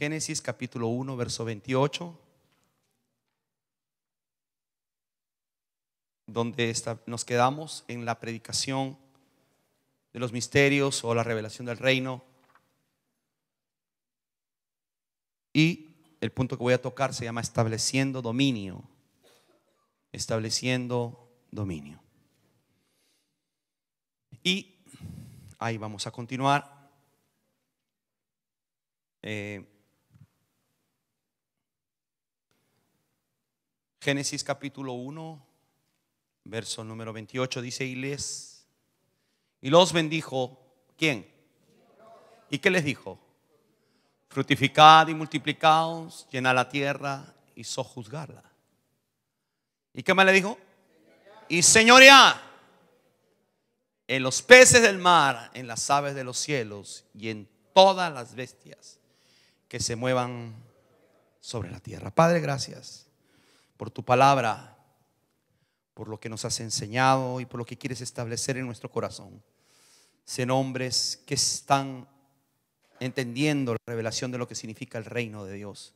Génesis capítulo 1, verso 28, donde nos quedamos en la predicación de los misterios o la revelación del reino. Y el punto que voy a tocar se llama estableciendo dominio. Estableciendo dominio. Y ahí vamos a continuar. Génesis capítulo 1, verso número 28 dice: y los bendijo. ¿Quién? ¿Y qué les dijo? Fructificad y multiplicaos, llenad la tierra y sojuzgarla. ¿Y qué más le dijo? Y señoread en los peces del mar, en las aves de los cielos y en todas las bestias que se muevan sobre la tierra. Padre, gracias por tu palabra, por lo que nos has enseñado y por lo que quieres establecer en nuestro corazón. Sean hombres que están entendiendo la revelación de lo que significa el reino de Dios,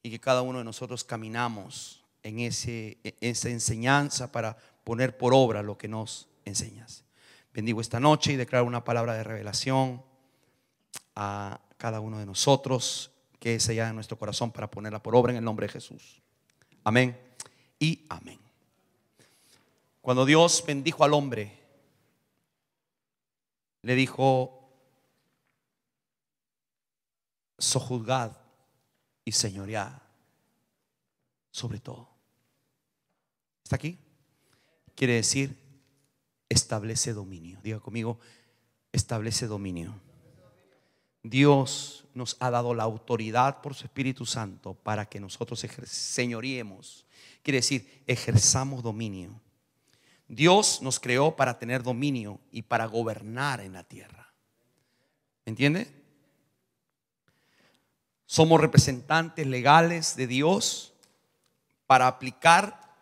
y que cada uno de nosotros caminamos en esa enseñanza para poner por obra lo que nos enseñas. Bendigo esta noche y declaro una palabra de revelación a cada uno de nosotros que es allá en nuestro corazón para ponerla por obra en el nombre de Jesús. Amén y amén. Cuando Dios bendijo al hombre, le dijo: sojuzgad y señoread sobre todo. ¿Está aquí? Quiere decir establece dominio. Diga conmigo: establece dominio. Dios nos ha dado la autoridad por su Espíritu Santo para que nosotros señoreemos. Quiere decir ejerzamos dominio. Dios nos creó para tener dominio y para gobernar en la tierra. ¿Entiende? Somos representantes legales de Dios para aplicar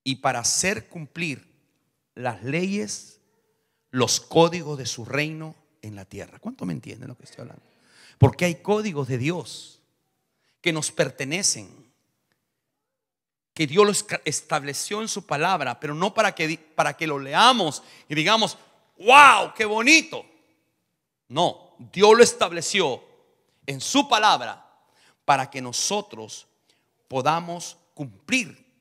y para hacer cumplir las leyes, los códigos de su reino en la tierra. ¿Cuánto me entienden lo que estoy hablando? Porque hay códigos de Dios que nos pertenecen, que Dios los estableció en su palabra, pero no para que lo leamos y digamos: wow, qué bonito. No, Dios lo estableció en su palabra para que nosotros podamos cumplir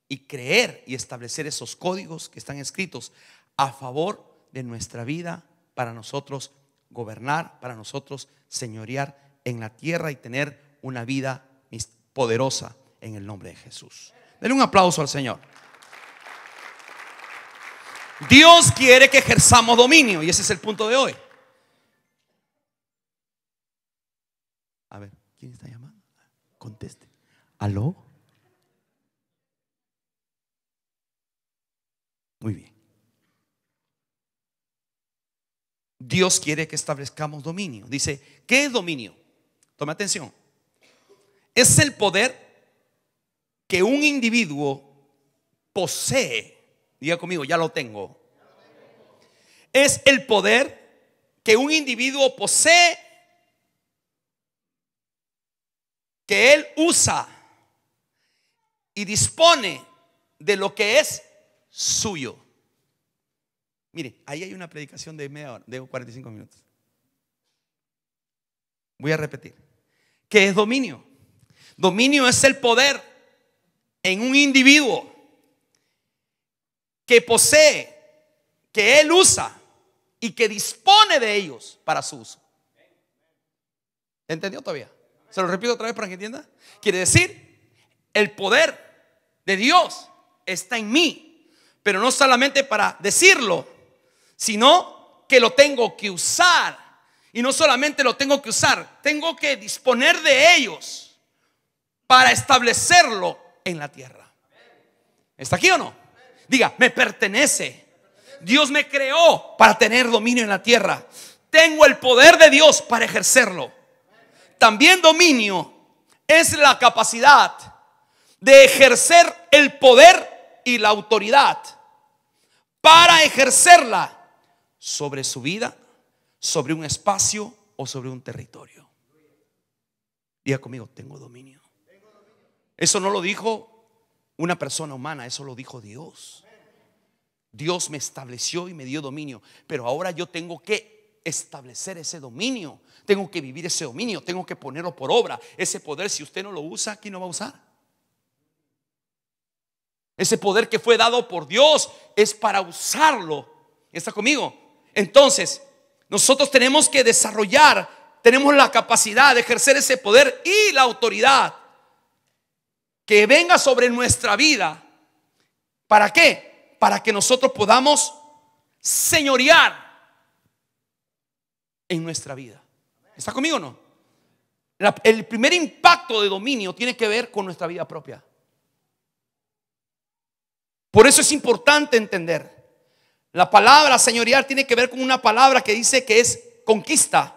y creer y establecer esos códigos que están escritos a favor de nuestra vida, para nosotros gobernar, para nosotros señorear en la tierra y tener una vida poderosa en el nombre de Jesús. Denle un aplauso al Señor. Dios quiere que ejerzamos dominio, y ese es el punto de hoy. A ver, ¿quién está llamando? Conteste. ¿Aló? Muy bien. Dios quiere que establezcamos dominio. Dice: ¿qué es dominio? Tome atención. Es el poder que un individuo posee. Diga conmigo: ya lo tengo. Es el poder que un individuo posee, que él usa y dispone de lo que es suyo. Mire, ahí hay una predicación de media hora, de 45 minutos. Voy a repetir. ¿Qué es dominio? Dominio es el poder en un individuo que posee, que él usa y que dispone de ellos para su uso. ¿Entendió todavía? Se lo repito otra vez para que entienda. Quiere decir, el poder de Dios está en mí, pero no solamente para decirlo, sino que lo tengo que usar. Y no solamente lo tengo que usar, tengo que disponer de ellos para establecerlo en la tierra. ¿Está aquí o no? Diga: me pertenece. Dios me creó para tener dominio en la tierra. Tengo el poder de Dios para ejercerlo. También dominio es la capacidad de ejercer el poder y la autoridad para ejercerla sobre su vida, sobre un espacio o sobre un territorio. Diga conmigo, tengo dominio. Eso no lo dijo una persona humana, eso lo dijo Dios. Dios me estableció y me dio dominio, pero ahora yo tengo que establecer ese dominio. Tengo que vivir ese dominio, tengo que ponerlo por obra. Ese poder, si usted no lo usa, ¿quién lo va a usar? Ese poder que fue dado por Dios es para usarlo. ¿Está conmigo? Entonces, nosotros tenemos que desarrollar, tenemos la capacidad de ejercer ese poder y la autoridad que venga sobre nuestra vida. ¿Para qué? Para que nosotros podamos señorear en nuestra vida. ¿Está conmigo o no? El primer impacto de dominio tiene que ver con nuestra vida propia. Por eso es importante entender. La palabra señorear tiene que ver con una palabra que dice que es conquista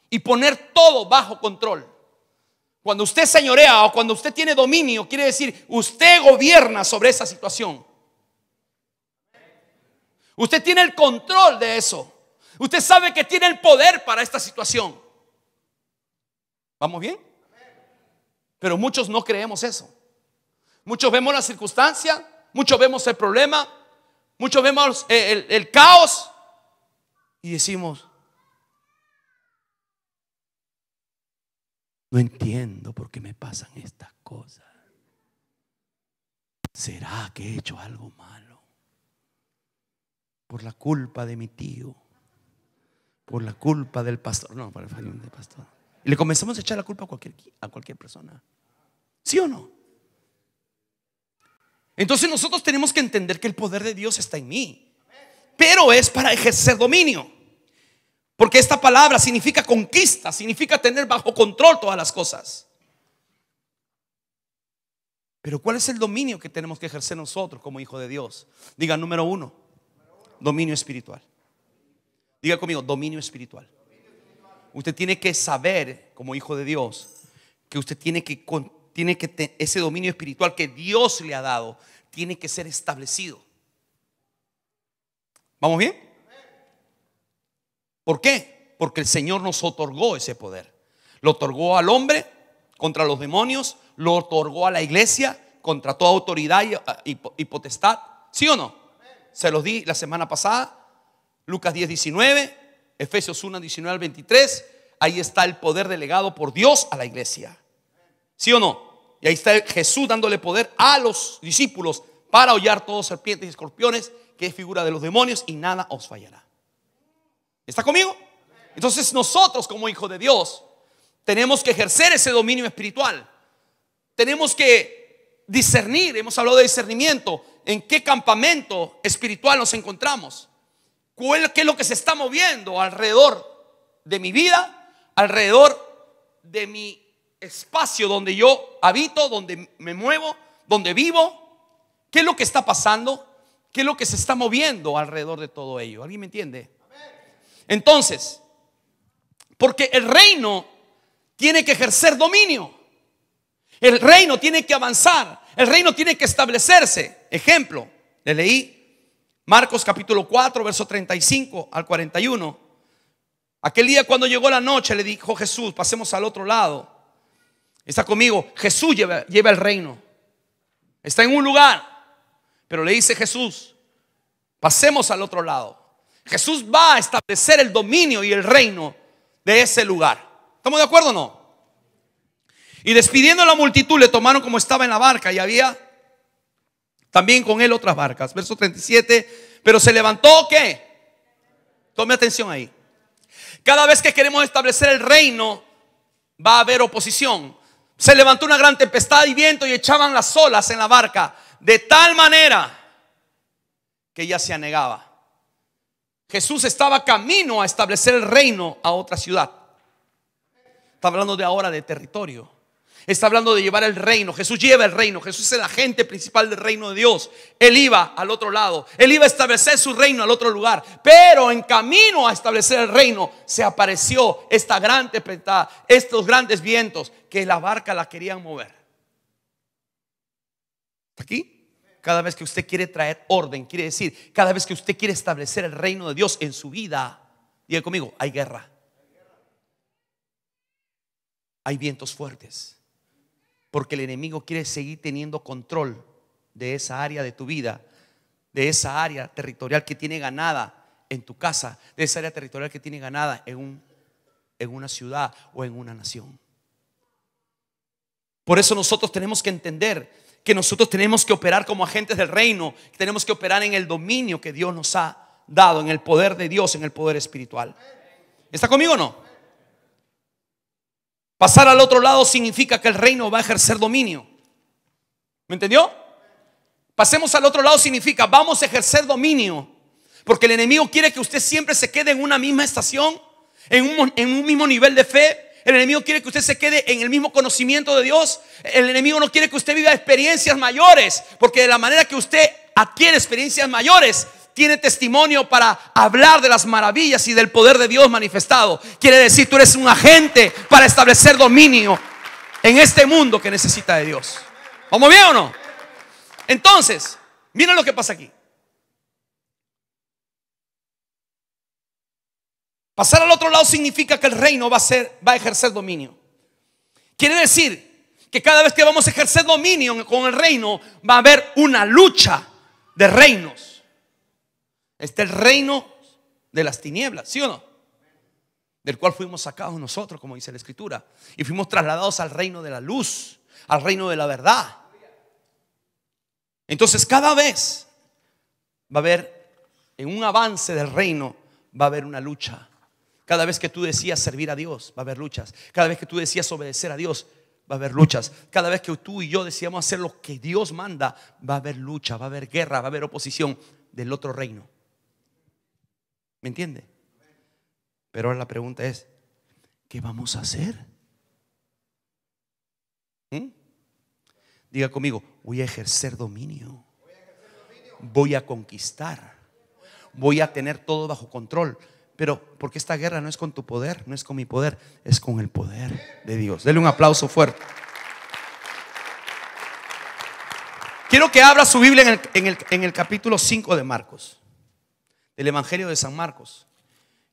y poner todo bajo control. Cuando usted señorea o cuando usted tiene dominio, quiere decir usted gobierna sobre esa situación. Usted tiene el control de eso. Usted sabe que tiene el poder para esta situación. ¿Vamos bien? Pero muchos no creemos eso. Muchos vemos la circunstancia, muchos vemos el problema, muchos vemos el caos y decimos: no entiendo por qué me pasan estas cosas. ¿Será que he hecho algo malo? Por la culpa de mi tío, por la culpa del pastor. No, por el fallo del pastor. Y le comenzamos a echar la culpa a cualquier persona. ¿Sí o no? Entonces nosotros tenemos que entender que el poder de Dios está en mí, pero es para ejercer dominio. Porque esta palabra significa conquista, significa tener bajo control todas las cosas. Pero ¿cuál es el dominio que tenemos que ejercer nosotros como hijos de Dios? Diga, número 1, dominio espiritual. Diga conmigo, dominio espiritual. Usted tiene que saber como hijo de Dios que usted tiene que ese dominio espiritual que Dios le ha dado tiene que ser establecido. ¿Vamos bien? ¿Por qué? Porque el Señor nos otorgó ese poder. Lo otorgó al hombre contra los demonios, lo otorgó a la iglesia contra toda autoridad y potestad. ¿Sí o no? Se los di la semana pasada. Lucas 10:19, Efesios 1:19 al 23. Ahí está el poder delegado por Dios a la iglesia. ¿Sí o no? Y ahí está Jesús dándole poder a los discípulos para hollar todos serpientes y escorpiones, que es figura de los demonios, y nada os fallará. ¿Está conmigo? Entonces nosotros como hijos de Dios tenemos que ejercer ese dominio espiritual. Tenemos que discernir. Hemos hablado de discernimiento. ¿En qué campamento espiritual nos encontramos? ¿Qué es lo que se está moviendo alrededor de mi vida? Alrededor de mi espacio donde yo habito, donde me muevo, donde vivo. ¿Qué es lo que está pasando? ¿Qué es lo que se está moviendo alrededor de todo ello? ¿Alguien me entiende? Entonces, porque el reino tiene que ejercer dominio, el reino tiene que avanzar, el reino tiene que establecerse. Ejemplo, le leí Marcos capítulo 4 verso 35 al 41. Aquel día cuando llegó la noche le dijo Jesús: pasemos al otro lado. Está conmigo. Jesús lleva el reino. Está en un lugar, pero le dice Jesús: pasemos al otro lado. Jesús va a establecer el dominio y el reino de ese lugar. ¿Estamos de acuerdo o no? Y despidiendo a la multitud le tomaron como estaba en la barca, y había también con él otras barcas. Verso 37. Pero se levantó, ¿qué? Tome atención ahí. Cada vez que queremos establecer el reino va a haber oposición. Se levantó una gran tempestad y viento y echaban las olas en la barca, de tal manera que ella se anegaba. Jesús estaba camino a establecer el reino a otra ciudad. Está hablando de ahora de territorio. Está hablando de llevar el reino. Jesús lleva el reino. Jesús es el agente principal del reino de Dios. Él iba al otro lado. Él iba a establecer su reino al otro lugar. Pero en camino a establecer el reino se apareció esta gran tempestad, estos grandes vientos que la barca la querían mover. ¿Está aquí? Cada vez que usted quiere traer orden, quiere decir, cada vez que usted quiere establecer el reino de Dios en su vida, diga conmigo, hay guerra. hay vientos fuertes, porque el enemigo quiere seguir teniendo control de esa área de tu vida, de esa área territorial que tiene ganada en tu casa, de esa área territorial que tiene ganada en una ciudad o en una nación. Por eso nosotros tenemos que entender que nosotros tenemos que operar como agentes del reino, que tenemos que operar en el dominio que Dios nos ha dado, en el poder de Dios, en el poder espiritual. ¿Está conmigo o no? Pasar al otro lado significa que el reino va a ejercer dominio. ¿Me entendió? Pasemos al otro lado significa vamos a ejercer dominio, porque el enemigo quiere que usted siempre se quede en una misma estación, en un mismo nivel de fe. El enemigo quiere que usted se quede en el mismo conocimiento de Dios. El enemigo no quiere que usted viva experiencias mayores, porque de la manera que usted adquiere experiencias mayores, tiene testimonio para hablar de las maravillas y del poder de Dios manifestado. Quiere decir, tú eres un agente para establecer dominio en este mundo que necesita de Dios. ¿Vamos bien o no? Entonces, miren lo que pasa aquí. Pasar al otro lado significa que el reino va a ejercer dominio. Quiere decir que cada vez que vamos a ejercer dominio con el reino, va a haber una lucha de reinos. Está el reino de las tinieblas, ¿sí o no? Del cual fuimos sacados nosotros, como dice la Escritura, y fuimos trasladados al reino de la luz, al reino de la verdad. Entonces cada vez va a haber, en un avance del reino, va a haber una lucha. Cada vez que tú decías servir a Dios, va a haber luchas. Cada vez que tú decías obedecer a Dios, va a haber luchas. Cada vez que tú y yo decíamos hacer lo que Dios manda, va a haber lucha, va a haber guerra, va a haber oposición del otro reino. ¿Me entiende? Pero ahora la pregunta es, ¿qué vamos a hacer? Diga conmigo, voy a ejercer dominio. Voy a conquistar. Voy a tener todo bajo control. Pero porque esta guerra no es con tu poder, no es con mi poder, es con el poder de Dios. Dele un aplauso fuerte. Quiero que abra su Biblia en el capítulo 5 de Marcos, del Evangelio de San Marcos.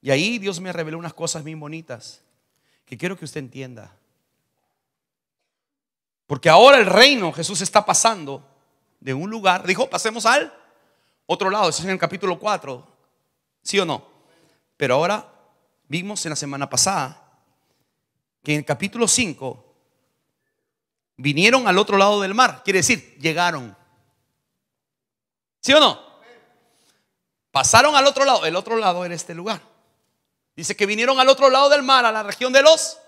Y ahí Dios me reveló unas cosas bien bonitas que quiero que usted entienda. Porque ahora el reino, Jesús está pasando de un lugar, dijo, pasemos al otro lado. Eso es en el capítulo 4, ¿sí o no? Pero ahora vimos en la semana pasada que en el capítulo 5 vinieron al otro lado del mar. Quiere decir, llegaron. ¿Sí o no? Pasaron al otro lado. El otro lado era este lugar. Dice que vinieron al otro lado del mar, a la región de los.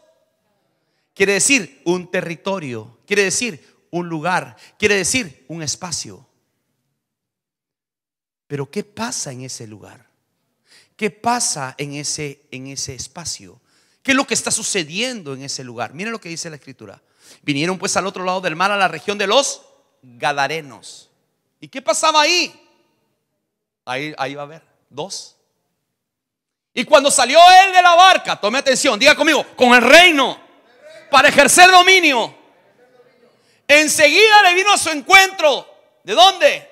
Quiere decir un territorio. Quiere decir un lugar. Quiere decir un espacio. Pero ¿qué pasa en ese lugar? ¿Qué pasa en ese espacio? ¿Qué es lo que está sucediendo en ese lugar? Miren lo que dice la Escritura. Vinieron pues al otro lado del mar, a la región de los Gadarenos. ¿Y qué pasaba ahí? Ahí va a haber dos. Y cuando salió él de la barca, tome atención, diga conmigo, con el reino, para ejercer dominio, enseguida le vino a su encuentro. ¿De dónde?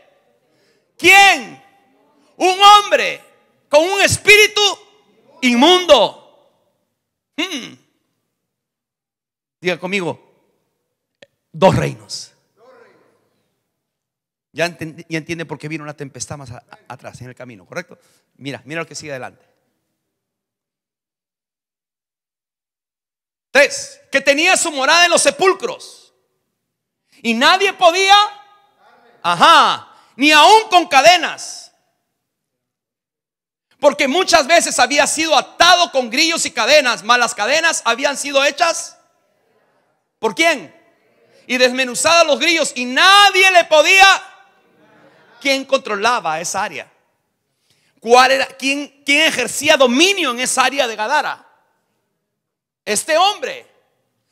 ¿Quién? Un hombre con un espíritu inmundo. Diga conmigo, dos reinos. Ya entiende por qué vino una tempestad más atrás en el camino, ¿correcto? Mira lo que sigue adelante. 3, que tenía su morada en los sepulcros y nadie podía, ni aún con cadenas, porque muchas veces había sido atado con grillos y cadenas, mas las cadenas habían sido hechas ¿por quién? Y desmenuzadas los grillos, y nadie le podía. ¿Quién controlaba esa área? ¿Quién ejercía dominio en esa área de Gadara? Este hombre.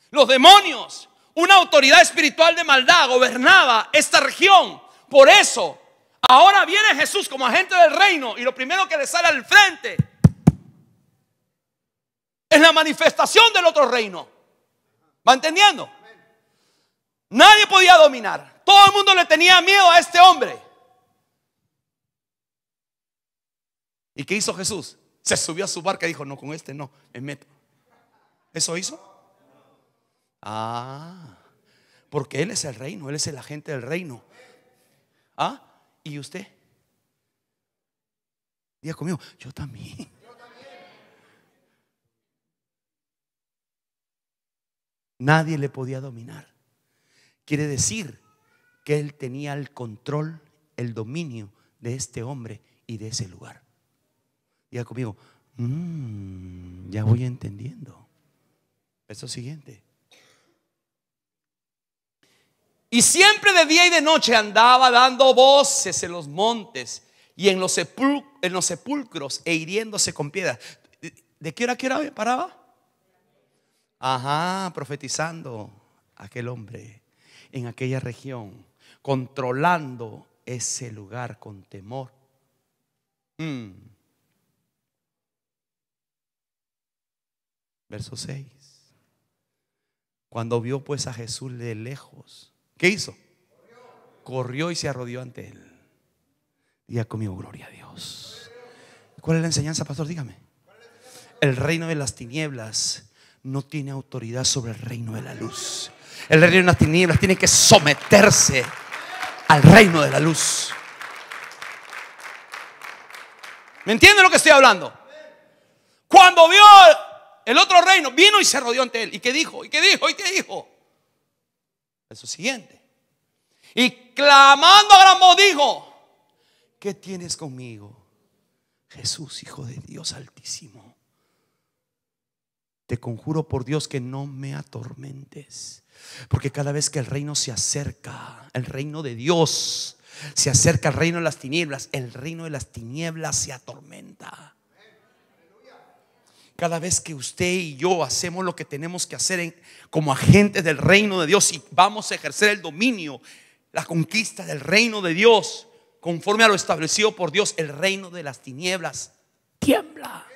Los demonios, una autoridad espiritual de maldad gobernaba esta región. Por eso ahora viene Jesús como agente del reino, y lo primero que le sale al frente es la manifestación del otro reino. ¿Va entendiendo? Nadie podía dominar. Todo el mundo le tenía miedo a este hombre. ¿Y qué hizo Jesús? Se subió a su barca y dijo, no, con este no, me meto. ¿Eso hizo? Ah, porque Él es el reino, Él es el agente del reino. Ah, ¿y usted? Diga conmigo, yo también. Nadie le podía dominar. Quiere decir que Él tenía el control, el dominio de este hombre y de ese lugar. Diga conmigo, ya voy entendiendo. Verso siguiente. Y siempre de día y de noche andaba dando voces en los montes y en los sepulcros e hiriéndose con piedras. ¿De qué hora paraba? Ajá, profetizando aquel hombre en aquella región, controlando ese lugar con temor. Verso 6. Cuando vio pues a Jesús de lejos, ¿qué hizo? Corrió y se arrodilló ante él. Diga conmigo, gloria a Dios. ¿Cuál es la enseñanza, pastor? Dígame. El reino de las tinieblas no tiene autoridad sobre el reino de la luz. El reino de las tinieblas tiene que someterse al reino de la luz. ¿Me entiende lo que estoy hablando? Cuando vio el otro reino, vino y se arrodilló ante él. ¿Y qué dijo? ¿Y qué dijo? ¿Y qué dijo? Eso siguiente. Y clamando a gran voz dijo: ¿qué tienes conmigo, Jesús, Hijo de Dios Altísimo? Te conjuro por Dios que no me atormentes, porque cada vez que el reino se acerca, el reino de Dios se acerca al reino de las tinieblas, el reino de las tinieblas se atormenta. Cada vez que usted y yo hacemos lo que tenemos que hacer como agentes del reino de Dios y vamos a ejercer el dominio, la conquista del reino de Dios, conforme a lo establecido por Dios, el reino de las tinieblas tiembla.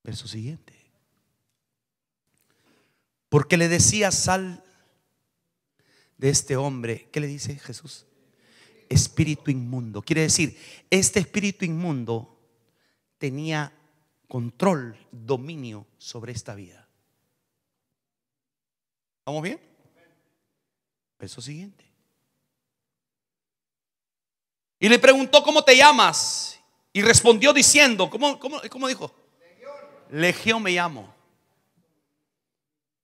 Verso siguiente. Porque le decía: sal de este hombre. ¿Qué le dice Jesús? Espíritu inmundo. Quiere decir, este espíritu inmundo tenía control, dominio sobre esta vida. ¿Vamos bien? Verso siguiente. Y le preguntó: ¿cómo te llamas? Y respondió diciendo, ¿cómo dijo? Legión me llamo,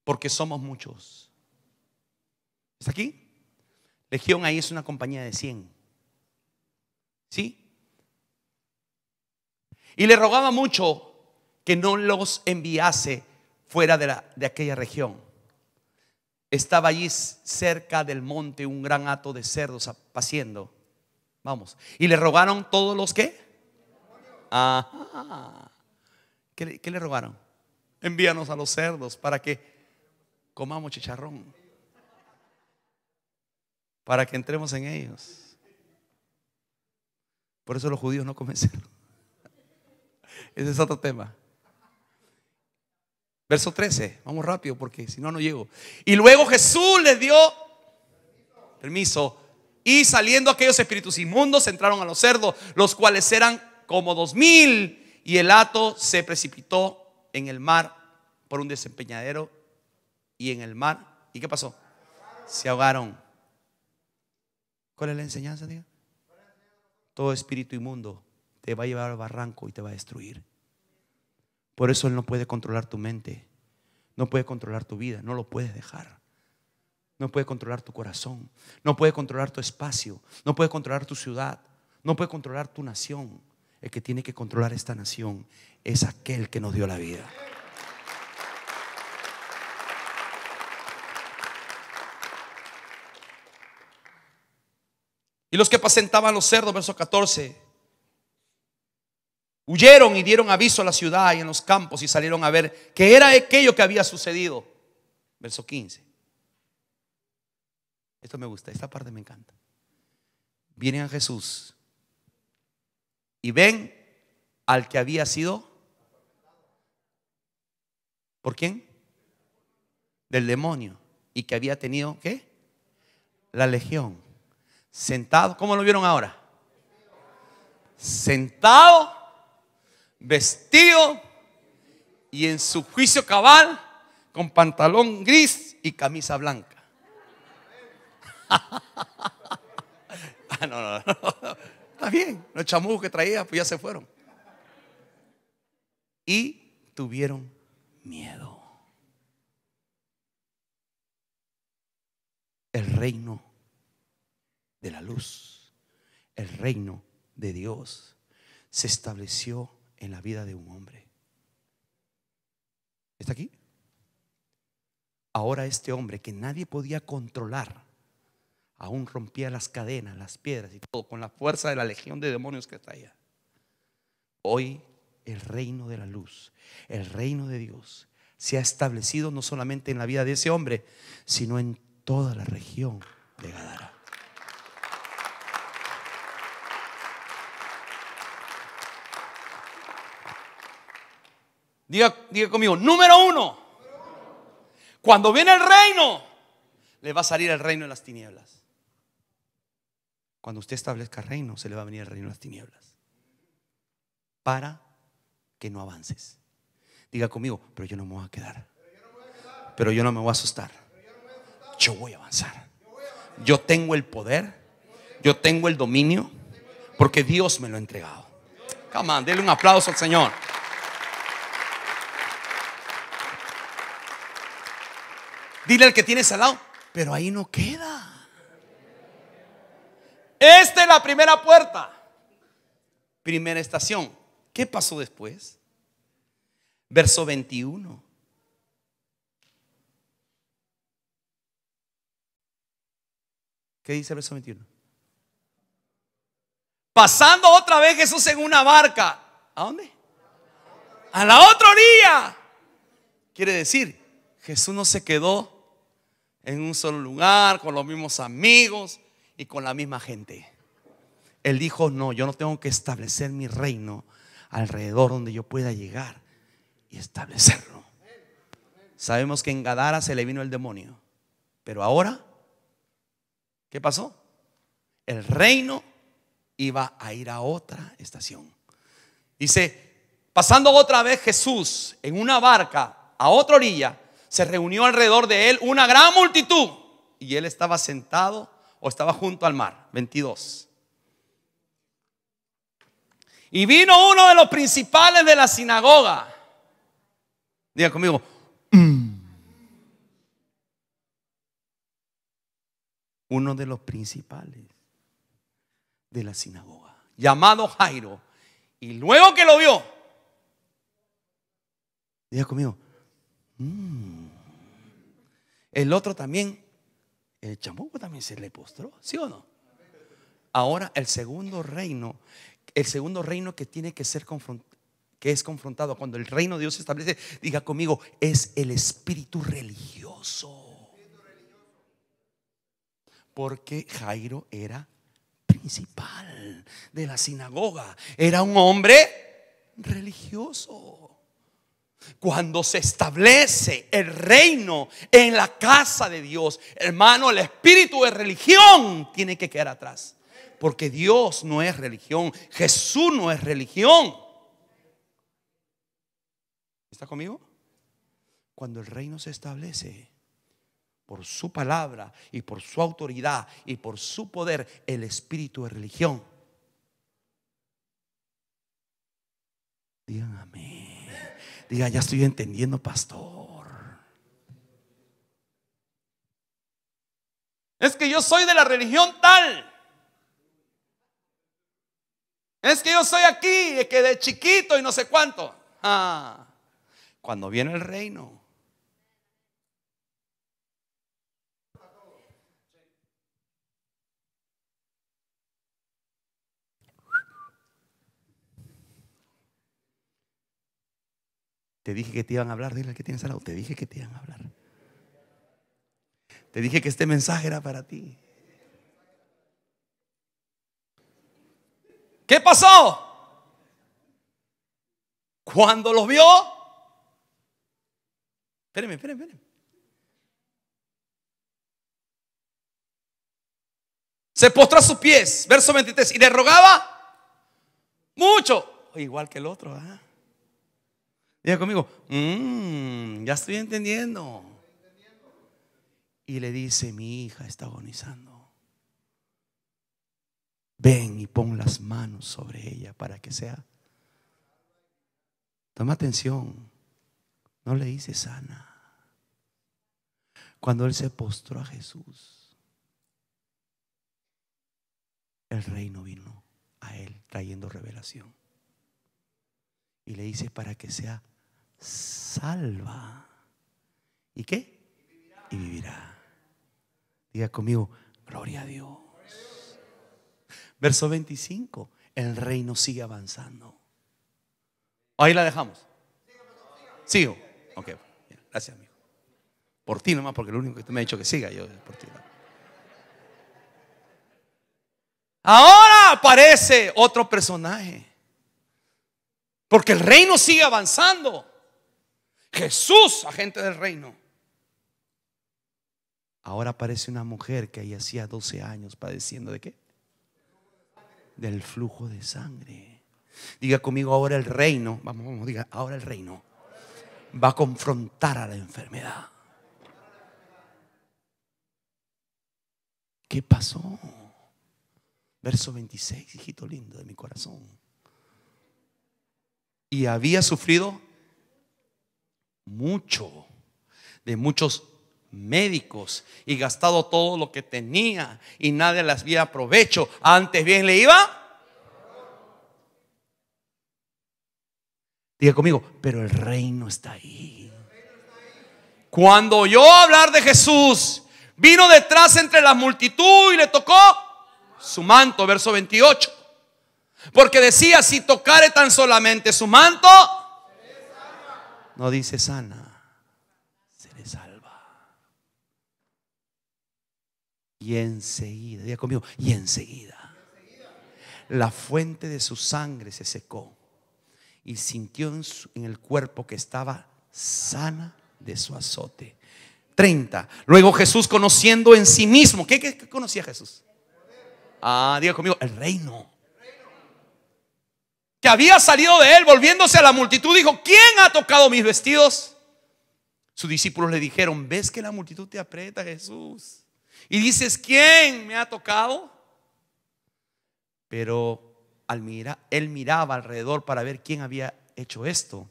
porque somos muchos. ¿Está aquí? Legión ahí es una compañía de 100. ¿Sí? Y le rogaba mucho que no los enviase fuera de aquella región. Estaba allí cerca del monte un gran hato de cerdos paciendo. Vamos. Y le rogaron todos los que. Ajá. ¿Qué le rogaron? Envíanos a los cerdos para que comamos chicharrón, para que entremos en ellos. Por eso los judíos no comen cerdo. Ese es otro tema. Verso 13, vamos rápido porque si no, no llego. Y luego Jesús les dio permiso, y saliendo aquellos espíritus inmundos entraron a los cerdos, los cuales eran como 2000. Y el hato se precipitó en el mar por un desempeñadero, y en el mar, ¿y qué pasó? Se ahogaron. ¿Cuál es la enseñanza? Diga. Todo espíritu inmundo te va a llevar al barranco y te va a destruir. Por eso Él no puede controlar tu mente, no puede controlar tu vida, no lo puedes dejar. No puede controlar tu corazón, no puede controlar tu espacio, no puede controlar tu ciudad, no puede controlar tu nación. El que tiene que controlar esta nación es aquel que nos dio la vida. Y los que apacentaban los cerdos, verso 14, huyeron y dieron aviso a la ciudad y en los campos, y salieron a ver qué era aquello que había sucedido. Verso 15. Esto me gusta, esta parte me encanta. Vienen a Jesús y ven al que había sido, ¿por quién? Del demonio, y que había tenido, ¿qué? La legión. Sentado, ¿cómo lo vieron ahora? Sentado, vestido y en su juicio cabal, con pantalón gris y camisa blanca. No. Está bien, los chamucos que traía pues ya se fueron. Y tuvieron miedo. El reino de la luz, el reino de Dios se estableció en la vida de un hombre. ¿Está aquí? Ahora este hombre que nadie podía controlar, aún rompía las cadenas, las piedras y todo con la fuerza de la legión de demonios que traía. Hoy el reino de la luz, el reino de Dios se ha establecido no solamente en la vida de ese hombre, sino en toda la región de Gadara. Diga conmigo, número uno, cuando viene el reino, le va a salir el reino de las tinieblas. Cuando usted establezca reino, se le va a venir el reino de las tinieblas, para que no avances. Diga conmigo, pero yo no me voy a quedar, pero yo no me voy a asustar, yo voy a avanzar. Yo tengo el poder, yo tengo el dominio, porque Dios me lo ha entregado. Come on, denle un aplauso al Señor. Dile al que tienes al lado, pero ahí no queda. Esta es la primera puerta, primera estación. ¿Qué pasó después? Verso 21. ¿Qué dice el verso 21? Pasando otra vez Jesús en una barca. ¿A dónde? A la otra orilla. Quiere decir, Jesús no se quedó en un solo lugar con los mismos amigos y con la misma gente. Él dijo, no, yo no tengo que establecer mi reino alrededor donde yo pueda llegar y establecerlo. Sabemos que en Gadara se le vino el demonio, pero ahora, ¿qué pasó? El reino iba a ir a otra estación. Dice, pasando otra vez Jesús en una barca a otra orilla, se reunió alrededor de él una gran multitud y él estaba sentado o estaba junto al mar. 22. Y vino uno de los principales de la sinagoga. Diga conmigo, uno de los principales de la sinagoga, llamado Jairo. Y luego que lo vio, diga conmigo, el otro también, el chamuco también se le postró, ¿sí o no? Ahora el segundo reino que tiene que ser que es confrontado cuando el reino de Dios se establece, diga conmigo, es el espíritu religioso. Porque Jairo era principal de la sinagoga, era un hombre religioso. Cuando se establece el reino en la casa de Dios, hermano, el espíritu de religión tiene que quedar atrás. Porque Dios no es religión, Jesús no es religión. ¿Está conmigo? Cuando el reino se establece por su palabra y por su autoridad y por su poder, el espíritu de religión, digan amén. Diga, ya estoy entendiendo, pastor. Es que yo soy de la religión tal. Es que yo soy aquí, que de chiquito y no sé cuánto. Cuando viene el reino, te dije que te iban a hablar. Dile al que tienes al lado, te dije que te iban a hablar. Te dije que este mensaje era para ti. ¿Qué pasó? Cuando los vio, espérenme. Se postró a sus pies, verso 23, y le rogaba mucho, igual que el otro, Diga conmigo, ya estoy entendiendo. Y le dice: mi hija está agonizando. Ven y pon las manos sobre ella para que sea. Toma atención. No le dice sana. Cuando él se postró a Jesús, el reino vino a él trayendo revelación. Y le dice: para que sea salva. ¿Y qué? Y vivirá. Diga conmigo: gloria a Dios. Verso 25. El reino sigue avanzando. Ahí la dejamos. Sigo. Ok, gracias, amigo. Por ti nomás, porque lo único que usted me ha dicho que siga, yo por ti. Ahora aparece otro personaje, porque el reino sigue avanzando. Jesús, agente del reino. Ahora aparece una mujer que ahí hacía 12 años padeciendo ¿de qué? Del flujo de sangre. Diga conmigo: ahora el reino, vamos, diga, ahora el reino va a confrontar a la enfermedad. ¿Qué pasó? Verso 26, hijito lindo de mi corazón. Y había sufrido mucho de muchos médicos y gastado todo lo que tenía y nadie les había provecho. Antes bien le iba. Diga conmigo: pero el reino está ahí. Cuando oyó hablar de Jesús, vino detrás entre la multitud y le tocó su manto. Verso 28. Porque decía: si tocare tan solamente su manto, no dice sana, seré salva. Y enseguida, diga conmigo, y enseguida la fuente de su sangre se secó y sintió en el cuerpo que estaba sana de su azote. 30. Luego Jesús, conociendo en sí mismo, ¿qué conocía Jesús? Diga conmigo: el reino que había salido de él, volviéndose a la multitud, dijo: ¿quién ha tocado mis vestidos? Sus discípulos le dijeron: ¿ves que la multitud te aprieta, Jesús? Y dices: ¿quién me ha tocado? Pero él miraba alrededor para ver quién había hecho esto.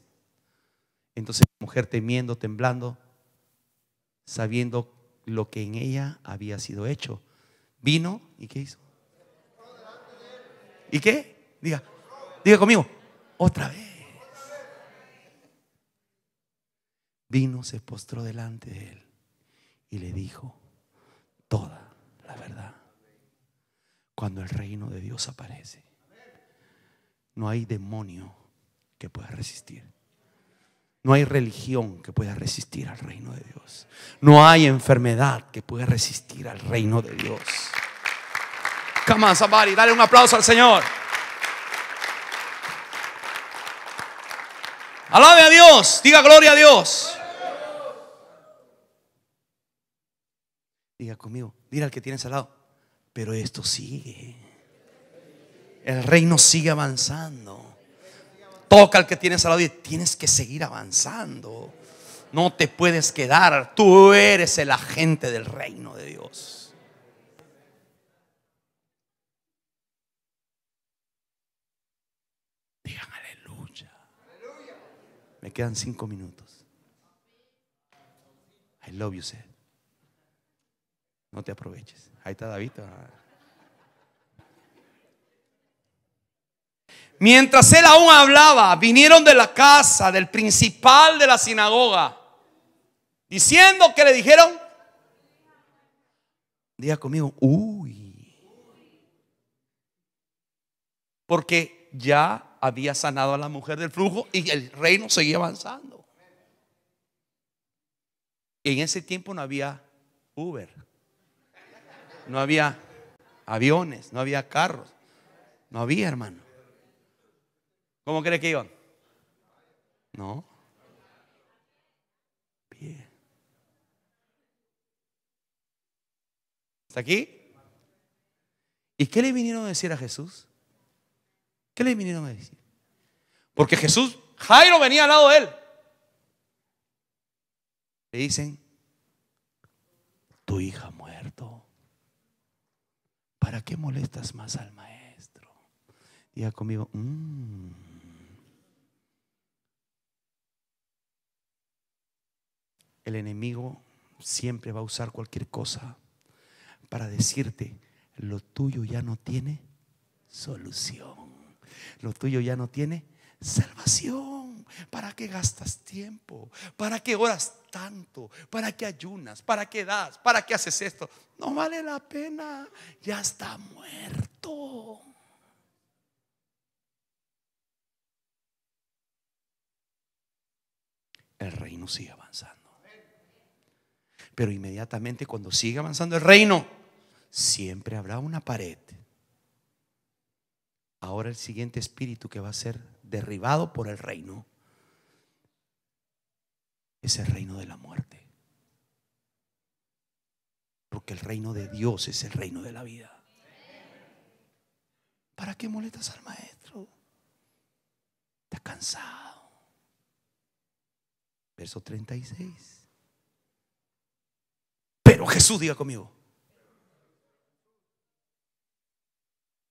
Entonces la mujer, temiendo, temblando, sabiendo lo que en ella había sido hecho, vino y ¿qué hizo? ¿Y qué? Diga conmigo, otra vez. Vino, se postró delante de él y le dijo toda la verdad. Cuando el reino de Dios aparece, no hay demonio que pueda resistir. No hay religión que pueda resistir al reino de Dios. No hay enfermedad que pueda resistir al reino de Dios. Come on, somebody, dale un aplauso al Señor. Alabe a Dios, diga gloria a Dios. Diga conmigo, dile al que tienes al lado: pero esto sigue. El reino sigue avanzando. Toca al que tienes al lado y tienes que seguir avanzando. No te puedes quedar. Tú eres el agente del reino de Dios. Digan aleluya. Me quedan 5 minutos. I love you, Seth. No te aproveches. Ahí está David. Mientras él aún hablaba, vinieron de la casa del principal de la sinagoga, diciendo que le dijeron, diga conmigo, uy, porque ya había sanado a la mujer del flujo y el reino seguía avanzando. En ese tiempo no había Uber, no había aviones, no había carros, no había, hermano. ¿Cómo cree que iban? No. Bien. ¿Está aquí? ¿Y qué le vinieron a decir a Jesús? ¿Qué le vinieron a decir? Porque Jesús, Jairo venía al lado de él. Le dicen: tu hija ha muerto. ¿Para qué molestas más al maestro? Diga conmigo: El enemigo siempre va a usar cualquier cosa para decirte: lo tuyo ya no tiene solución, lo tuyo ya no tiene salvación. ¿Para qué gastas tiempo? ¿Para qué oras tanto? ¿Para qué ayunas? ¿Para qué das? ¿Para qué haces esto? No vale la pena, ya está muerto. El reino sigue avanzando, pero inmediatamente cuando sigue avanzando el reino, siempre habrá una pared. Ahora el siguiente espíritu que va a ser derribado por el reino es el reino de la muerte, porque el reino de Dios es el reino de la vida. ¿Para qué molestas al maestro? Está cansado. Verso 36. Pero Jesús, diga conmigo,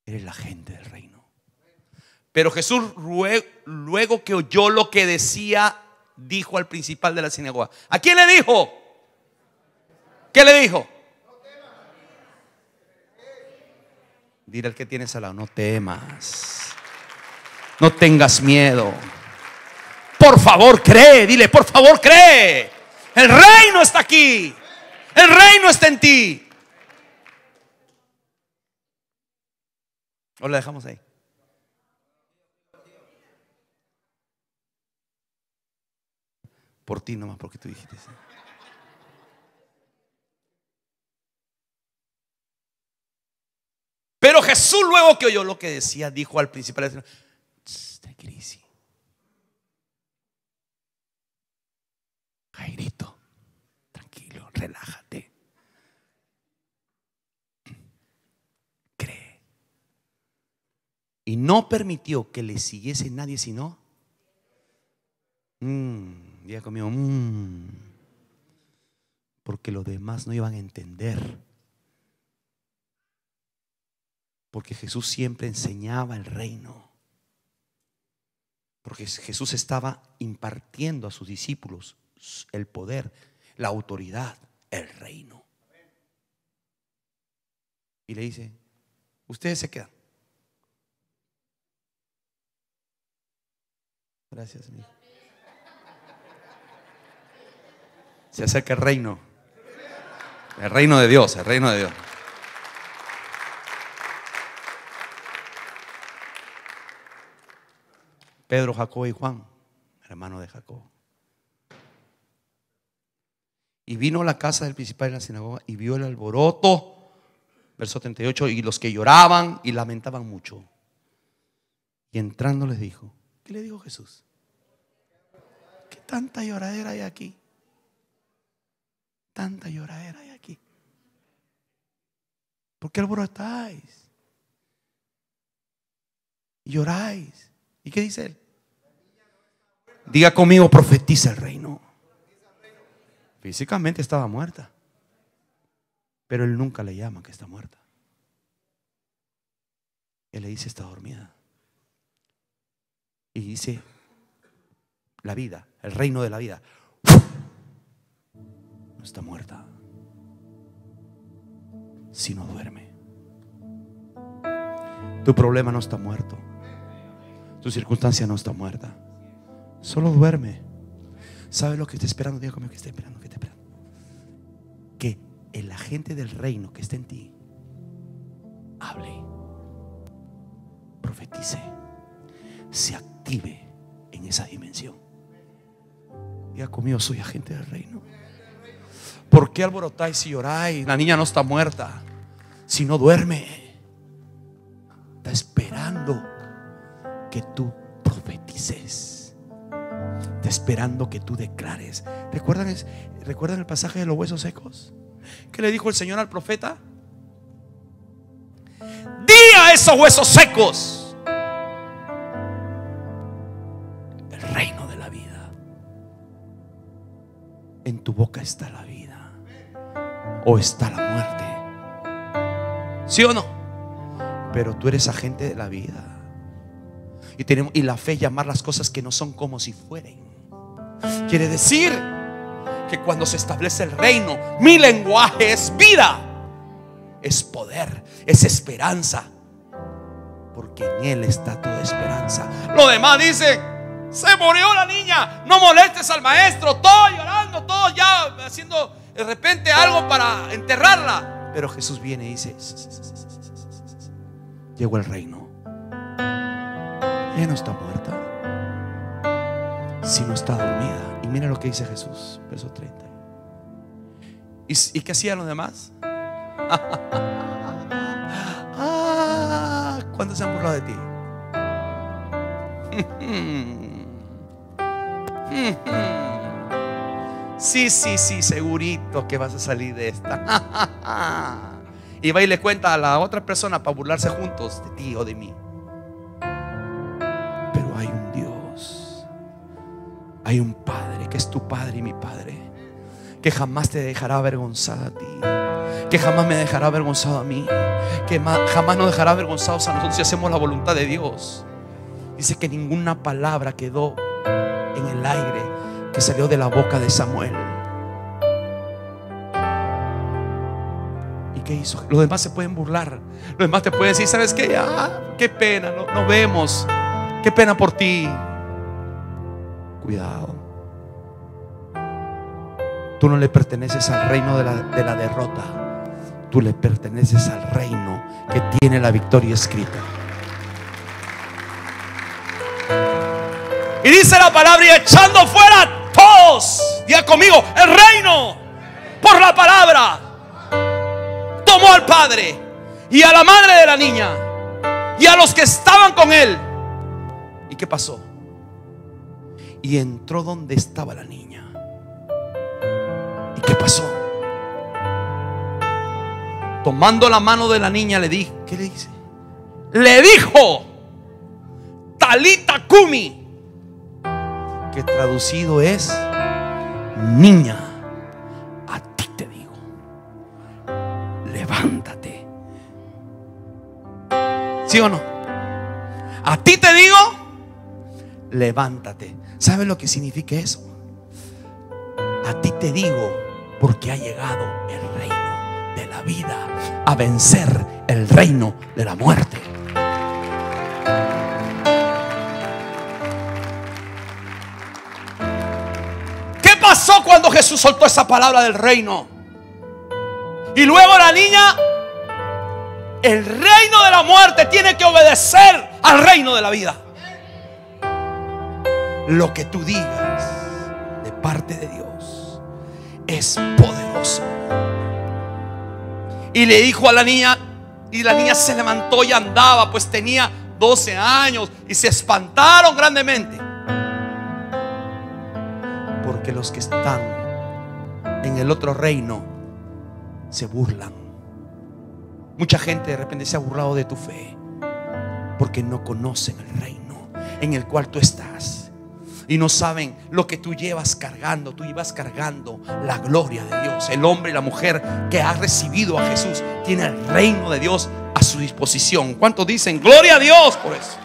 eres la gente del reino. Pero Jesús, luego que oyó lo que decía, dijo al principal de la sinagoga. ¿A quién le dijo? ¿Qué le dijo? Dile al que tienes al lado: no temas, no tengas miedo. Por favor, cree. Dile: por favor, cree. El reino está aquí. El reino está en ti. ¿O la dejamos ahí? Por ti nomás, porque tú dijiste. Pero Jesús, luego que oyó lo que decía, dijo al principal: tranquilísimo, Jairito, tranquilo, relájate, cree. Y no permitió que le siguiese nadie sino diga conmigo, porque los demás no iban a entender. Porque Jesús siempre enseñaba el reino. Porque Jesús estaba impartiendo a sus discípulos el poder, la autoridad, el reino. Y le dice: ustedes se quedan. Gracias, mi hijo. Se acerca el reino. El reino de Dios, el reino de Dios. Pedro, Jacobo y Juan, hermano de Jacobo. Y vino a la casa del principal de la sinagoga y vio el alboroto, verso 38, y los que lloraban y lamentaban mucho. Y entrando les dijo: ¿qué le dijo Jesús? ¿Qué tanta lloradera hay aquí? Tanta lloradera hay aquí. ¿Por qué alborotáis? Lloráis. ¿Y qué dice él? Diga conmigo: profetiza el reino. Físicamente estaba muerta, pero él nunca le llama que está muerta. Él le dice: está dormida. Y dice: la vida, el reino de la vida, no está muerta, sino duerme. Tu problema no está muerto. Tu circunstancia no está muerta, solo duerme. ¿Sabe lo que está esperando? Diga conmigo: que está esperando, que está esperando. Que el agente del reino que está en ti hable, profetice, se active en esa dimensión. Diga conmigo: soy agente del reino. ¿Por qué alborotáis y lloráis? La niña no está muerta, sino duerme. Está esperando que tú profetices. Está esperando que tú declares. ¿Recuerdan el pasaje de los huesos secos? ¿Qué le dijo el Señor al profeta? Di a esos huesos secos: el reino de la vida. En tu boca está la vida o está la muerte. ¿Sí o no? Pero tú eres agente de la vida. Y la fe es llamar las cosas que no son como si fueran. Quiere decir que cuando se establece el reino, mi lenguaje es vida, es poder, es esperanza, porque en Él está toda esperanza. Lo demás dice: se murió la niña, no molestes al maestro. Todos llorando, todos ya haciendo de repente algo para enterrarla. Pero Jesús viene y dice: llegó el reino. Ella no está muerta, sino está dormida. Y mira lo que dice Jesús, verso 30. ¿Y qué hacían los demás? ¿Cuántos se han burlado de ti? Sí, segurito que vas a salir de esta. Y va y le cuenta a la otra persona para burlarse juntos de ti o de mí. Pero hay un Dios, hay un Padre que es tu Padre y mi Padre, que jamás te dejará avergonzada a ti, que jamás me dejará avergonzado a mí, que jamás nos dejará avergonzados a nosotros si hacemos la voluntad de Dios. Dice que ninguna palabra quedó en el aire que salió de la boca de Samuel. ¿Y qué hizo? Los demás se pueden burlar, los demás te pueden decir: ¿sabes qué? Qué pena, no vemos, qué pena por ti. Cuidado, tú no le perteneces al reino de la derrota. Tú le perteneces al reino que tiene la victoria escrita. Y dice la palabra: y echando fuera todos, diga conmigo, el reino, por la palabra, tomó al padre y a la madre de la niña y a los que estaban con él. ¿Y qué pasó? Y entró donde estaba la niña. ¿Y qué pasó? Tomando la mano de la niña le dijo, ¿qué le dice? Le dijo: Talita Kumi, que traducido es: niña, a ti te digo, levántate. ¿Sí o no? A ti te digo, levántate. ¿Sabes lo que significa eso? A ti te digo, porque ha llegado el reino de la vida a vencer el reino de la muerte. ¿Qué pasó cuando Jesús soltó esa palabra del reino? Y luego la niña, el reino de la muerte tiene que obedecer al reino de la vida. Lo que tú digas de parte de Dios es poderoso. Y le dijo a la niña, y la niña se levantó y andaba, pues tenía 12 años, y se espantaron grandemente, porque los que están en el otro reino se burlan. Mucha gente de repente se ha burlado de tu fe, porque no conocen el reino en el cual tú estás. Y no saben lo que tú llevas cargando. Tú llevas cargando la gloria de Dios. El hombre y la mujer que ha recibido a Jesús tiene el reino de Dios a su disposición. ¿Cuántos dicen gloria a Dios por eso?